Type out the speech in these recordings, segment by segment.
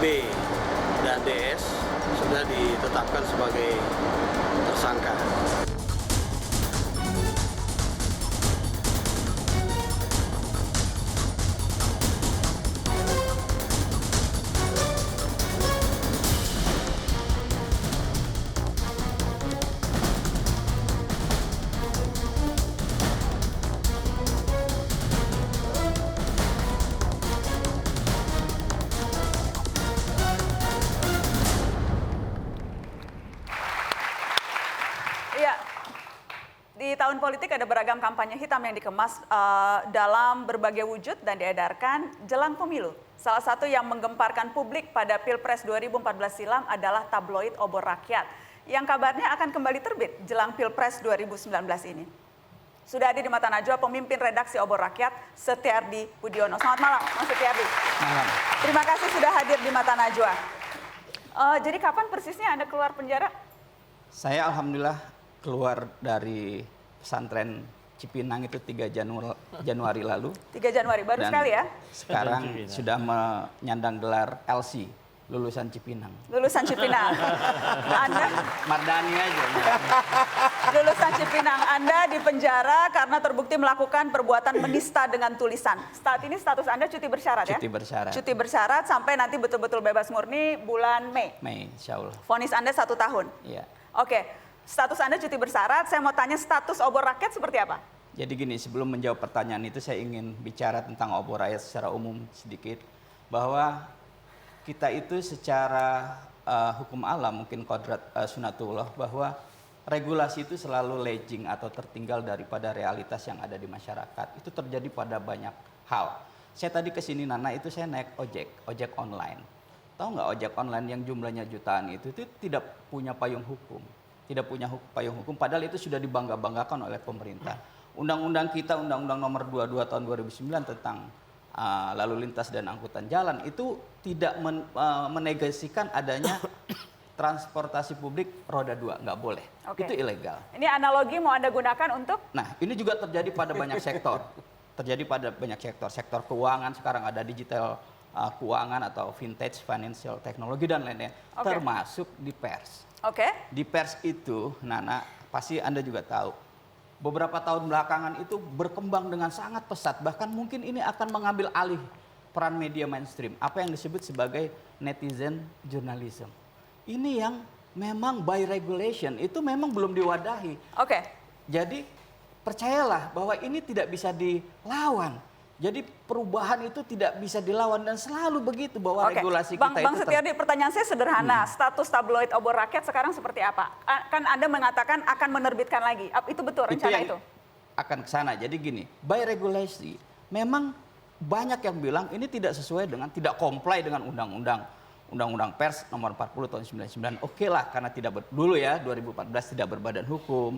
B dan DS sudah ditetapkan sebagai tersangka. Di tahun politik ada beragam kampanye hitam yang dikemas dalam berbagai wujud dan diedarkan jelang pemilu. Salah satu yang menggemparkan publik pada Pilpres 2014 silam adalah tabloid Obor Rakyat yang kabarnya akan kembali terbit jelang Pilpres 2019 ini. Sudah hadir di Mata Najwa pemimpin redaksi Obor Rakyat, Setiardi Budiono. Selamat malam, Mas Setiardi. Malam. Terima kasih sudah hadir di Mata Najwa. Jadi kapan persisnya Anda keluar penjara? Saya alhamdulillah keluar dari pesantren Cipinang itu 3 Januari lalu. 3 Januari, baru Dan sekali ya? Sekarang sudah menyandang gelar LC, lulusan Cipinang. Lulusan Cipinang. Anda Mardani aja. lulusan Cipinang, Anda dipenjara karena terbukti melakukan perbuatan menista dengan tulisan. Saat ini status Anda cuti bersyarat ya? Cuti bersyarat. Cuti bersyarat sampai nanti betul-betul bebas murni bulan Mei. Mei, insya Allah. Vonis Anda 1 tahun. Iya. Oke, status Anda cuti bersyarat. Saya mau tanya status Obor Rakyat seperti apa? Jadi gini, sebelum menjawab pertanyaan itu saya ingin bicara tentang Obor Rakyat secara umum sedikit. Bahwa kita itu secara hukum alam, mungkin kodrat sunatullah, bahwa regulasi itu selalu lagging atau tertinggal daripada realitas yang ada di masyarakat. Itu terjadi pada banyak hal. Saya tadi kesini Nana itu saya naik ojek online. Tahu nggak ojek online yang jumlahnya jutaan itu tidak punya payung hukum. Tidak punya payung hukum, padahal itu sudah dibangga-banggakan oleh pemerintah. Undang-undang kita, Undang-Undang Nomor 22 Tahun 2009 tentang lalu lintas dan angkutan jalan itu tidak menegasikan adanya transportasi publik roda 2, nggak boleh. Oke. Itu ilegal. Ini analogi mau Anda gunakan untuk? Nah, ini juga terjadi pada banyak sektor. Terjadi pada banyak sektor. Sektor keuangan sekarang ada digital keuangan atau vintage financial technology dan lainnya, termasuk di pers. Oke. Di pers itu, Nana, pasti Anda juga tahu, beberapa tahun belakangan itu berkembang dengan sangat pesat, bahkan mungkin ini akan mengambil alih peran media mainstream, apa yang disebut sebagai netizen journalism. Ini yang memang by regulation, itu memang belum diwadahi. Oke. Jadi percayalah bahwa ini tidak bisa dilawan. Jadi perubahan itu tidak bisa dilawan dan selalu begitu bahwa regulasi kita Bang itu Setiardi, pertanyaan saya sederhana. Status tabloid Obor Rakyat sekarang seperti apa? Kan Anda mengatakan akan menerbitkan lagi. Itu betul rencana itu? Akan ke sana. Jadi gini, by regulasi memang banyak yang bilang ini tidak sesuai dengan, tidak comply dengan Undang-Undang Pers Nomor 40 Tahun 99. Oke lah, karena dulu ya 2014 tidak berbadan hukum,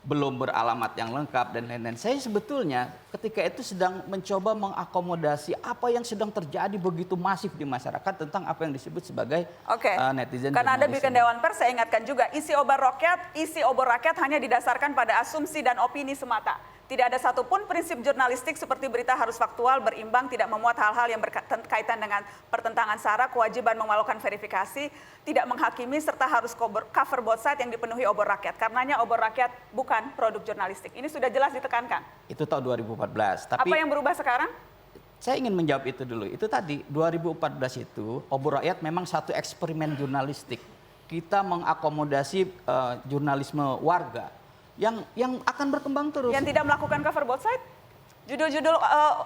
belum beralamat yang lengkap dan lain-lain. Saya sebetulnya ketika itu sedang mencoba mengakomodasi apa yang sedang terjadi begitu masif di masyarakat tentang apa yang disebut sebagai netizen. Karena Anda bikin Dewan Pers, saya ingatkan juga isi Obor Rakyat hanya didasarkan pada asumsi dan opini semata. Tidak ada satupun prinsip jurnalistik seperti berita harus faktual, berimbang, tidak memuat hal-hal yang berkaitan dengan pertentangan sara, kewajiban melakukan verifikasi, tidak menghakimi, serta harus cover both side yang dipenuhi Obor Rakyat. Karenanya Obor Rakyat bukan produk jurnalistik. Ini sudah jelas ditekankan. Itu tahun 2014. Tapi apa yang berubah sekarang? Saya ingin menjawab itu dulu. Itu tadi 2014 itu Obor Rakyat memang satu eksperimen jurnalistik. Kita mengakomodasi jurnalisme warga yang akan berkembang terus. Yang tidak melakukan cover both side? Judul-judul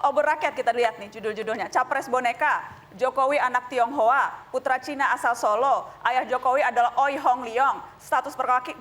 Obor Rakyat kita lihat nih judul-judulnya. Capres Boneka, Jokowi anak Tionghoa, putra Cina asal Solo, ayah Jokowi adalah Oi Hong Leong, status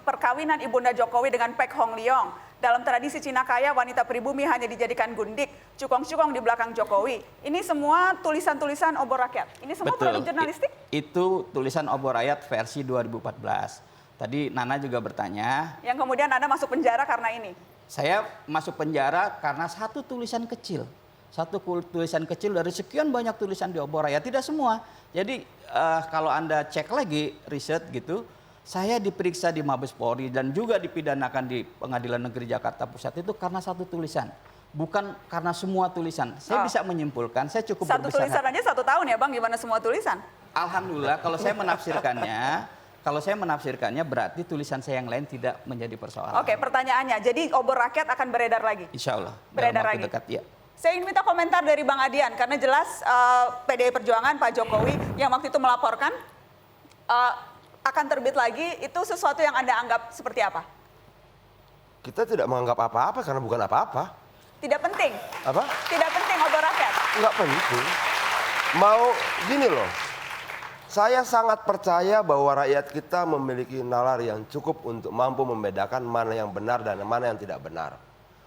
perkawinan ibunda Jokowi dengan Pek Hong Leong. Dalam tradisi Cina kaya, wanita pribumi hanya dijadikan gundik, cukong-cukong di belakang Jokowi. Ini semua tulisan-tulisan Obor Rakyat. Ini semua produk jurnalistik? Itu tulisan Obor Rakyat versi 2014. Tadi Nana juga bertanya. Yang kemudian Anda masuk penjara karena ini? Saya masuk penjara karena satu tulisan kecil. Satu tulisan kecil dari sekian banyak tulisan di Obor Rakyat. Tidak semua. Jadi kalau Anda cek lagi riset gitu, saya diperiksa di Mabes Polri dan juga dipidanakan di Pengadilan Negeri Jakarta Pusat itu karena satu tulisan. Bukan karena semua tulisan. Saya bisa menyimpulkan, saya cukup satu berbesar tulisan hati. aja 1 tahun ya Bang, gimana semua tulisan? Alhamdulillah kalau saya menafsirkannya berarti tulisan saya yang lain tidak menjadi persoalan. Oke, pertanyaannya, jadi obor rakyat akan beredar lagi? Insya Allah. Beredar dalam waktu lagi. dekat, ya. Saya ingin minta komentar dari Bang Adian, karena jelas PDI Perjuangan, Pak Jokowi yang waktu itu melaporkan akan terbit lagi, itu sesuatu yang Anda anggap seperti apa? Kita tidak menganggap apa-apa karena bukan apa-apa. Tidak penting? Apa? Tidak penting obor rakyat? Nggak penting. Mau gini loh, saya sangat percaya bahwa rakyat kita memiliki nalar yang cukup untuk mampu membedakan mana yang benar dan mana yang tidak benar.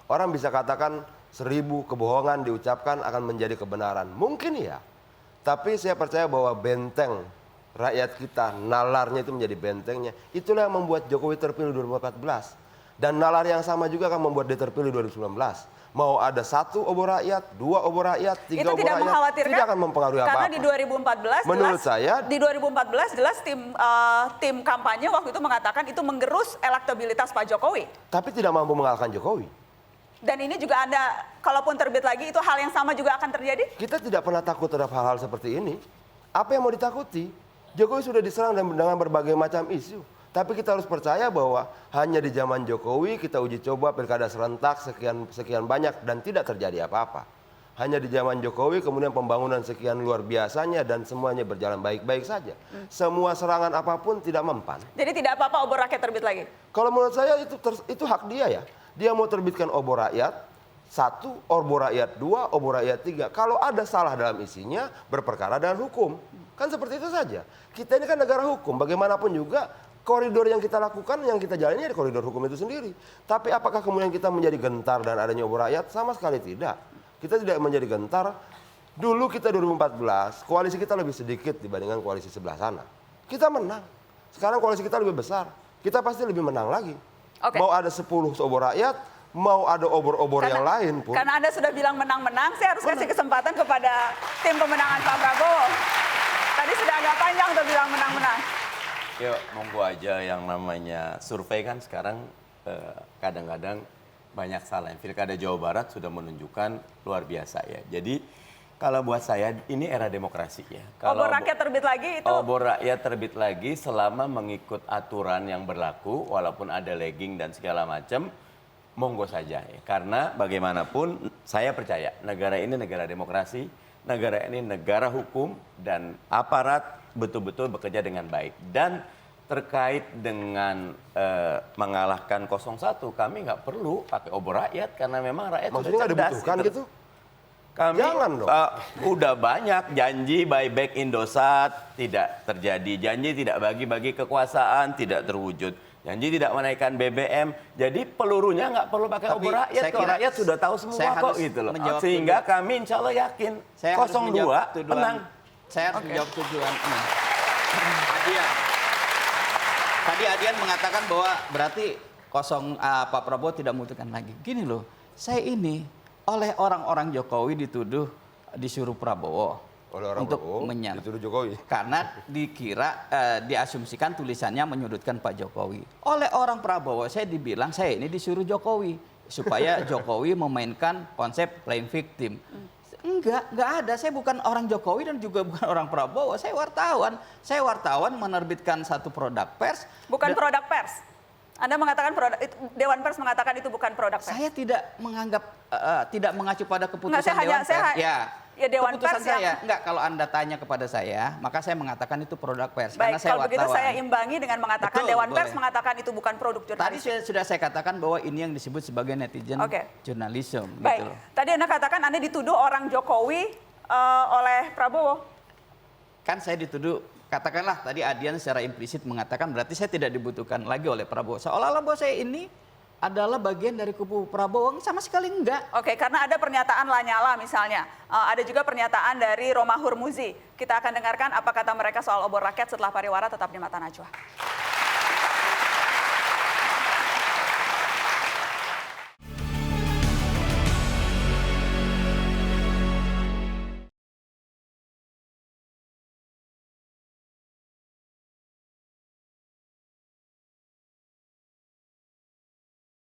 Orang bisa katakan 1000 kebohongan diucapkan akan menjadi kebenaran. Mungkin ya, tapi saya percaya bahwa benteng rakyat kita, nalarnya itu menjadi bentengnya. Itulah yang membuat Jokowi terpilih 2014. Dan nalar yang sama juga akan membuat dia terpilih 2019. Mau ada 1 obor rakyat, 2 obor rakyat, 3 itu obor tidak rakyat, mengkhawatirkan? tidak akan mempengaruhi apa-apa. Karena di 2014 menurut jelas, saya, di 2014 jelas tim kampanye waktu itu mengatakan itu menggerus elektabilitas Pak Jokowi. tapi tidak mampu mengalahkan Jokowi. Dan ini juga Anda, kalaupun terbit lagi, itu hal yang sama juga akan terjadi? Kita tidak pernah takut terhadap hal-hal seperti ini. Apa yang mau ditakuti? Jokowi sudah diserang dengan berbagai macam isu. Tapi kita harus percaya bahwa hanya di zaman Jokowi kita uji coba pilkada serentak sekian banyak dan tidak terjadi apa-apa. Hanya di zaman Jokowi kemudian pembangunan sekian luar biasanya dan semuanya berjalan baik-baik saja. Semua serangan apapun tidak mempan. Jadi tidak apa-apa obor rakyat terbit lagi? Kalau menurut saya itu hak dia ya. Dia mau terbitkan obor rakyat 1, obor rakyat 2, obor rakyat 3. Kalau ada salah dalam isinya berperkara dengan hukum. Kan seperti itu saja. Kita ini kan negara hukum. Bagaimanapun juga koridor yang kita lakukan, yang kita jalani ada koridor hukum itu sendiri. Tapi apakah kemudian kita menjadi gentar dan adanya obor rakyat? Sama sekali tidak. Kita tidak menjadi gentar. Dulu kita 2014, koalisi kita lebih sedikit dibandingkan koalisi sebelah sana. Kita menang. Sekarang koalisi kita lebih besar. Kita pasti lebih menang lagi. Oke. Mau ada 10 obor rakyat, mau ada obor-obor yang lain pun. Karena Anda sudah bilang menang-menang, saya harus kasih kesempatan kepada tim pemenangan Pak Prabowo. Tadi sudah agak panjang untuk bilang menang-menang. Yuk, monggo aja yang namanya survei kan sekarang kadang-kadang banyak salah. Pilkada Jawa Barat sudah menunjukkan luar biasa ya. Jadi kalau buat saya ini era demokrasi ya. Kalau obor rakyat terbit lagi itu? Obor rakyat terbit lagi selama mengikut aturan yang berlaku, walaupun ada lagging dan segala macam, monggo saja ya. Karena bagaimanapun saya percaya negara ini negara demokrasi, negara ini negara hukum dan aparat betul-betul bekerja dengan baik. Dan terkait dengan mengalahkan 01, kami nggak perlu pakai obor rakyat karena memang rakyat Maksudnya sudah nggak cerdas. dibutuhkan gitu? Kami Jangan dong. udah banyak janji buyback Indosat tidak terjadi, janji tidak bagi-bagi kekuasaan tidak terwujud, janji tidak menaikkan BBM. Jadi pelurunya nggak perlu pakai Tapi obor rakyat, saya kalau kira rakyat sudah tahu saya semua kok harus gitu loh. menjawab Sehingga tuduhan. kami insya Allah yakin Saya harus 02 menjawab tuduhan. menang. Saya harus menjawab tujuan ini. Tadi Adian mengatakan bahwa berarti Pak Prabowo tidak membutuhkan lagi. Gini loh, saya ini oleh orang-orang Jokowi disuruh Prabowo Oleh orang untuk Prabowo, menyerang. dituduh Jokowi. Karena diasumsikan tulisannya menyudutkan Pak Jokowi. Oleh orang Prabowo saya dibilang saya ini disuruh Jokowi supaya Jokowi memainkan konsep playing victim. Enggak ada. Saya bukan orang Jokowi dan juga bukan orang Prabowo. Saya wartawan. Saya wartawan menerbitkan satu produk pers. Bukan produk pers. Anda mengatakan Dewan Pers mengatakan itu bukan produk pers. Saya tidak menganggap tidak mengacu pada keputusan Nggak, Dewan Pers. Ya Dewan keputusan Pers saya. yang... Enggak, kalau Anda tanya kepada saya, maka saya mengatakan itu produk pers. Baik, karena saya kalau begitu wartawan. saya imbangi dengan mengatakan Betul, Dewan Pers boleh. mengatakan itu bukan produk Tadi jurnalisme. sudah saya katakan bahwa ini yang disebut sebagai netizen Oke. journalism. Baik, Gitu loh. tadi Anda katakan Anda dituduh orang Jokowi oleh Prabowo. Kan saya dituduh, katakanlah tadi Adian secara implisit mengatakan berarti saya tidak dibutuhkan lagi oleh Prabowo. Seolah-olah bahwa saya ini adalah bagian dari kubu Prabowo, sama sekali enggak. Oke, karena ada pernyataan Lanyala misalnya. Ada juga pernyataan dari Roma Hurmuzi. Kita akan dengarkan apa kata mereka soal obor rakyat setelah pariwara, tetap di Mata Najwa.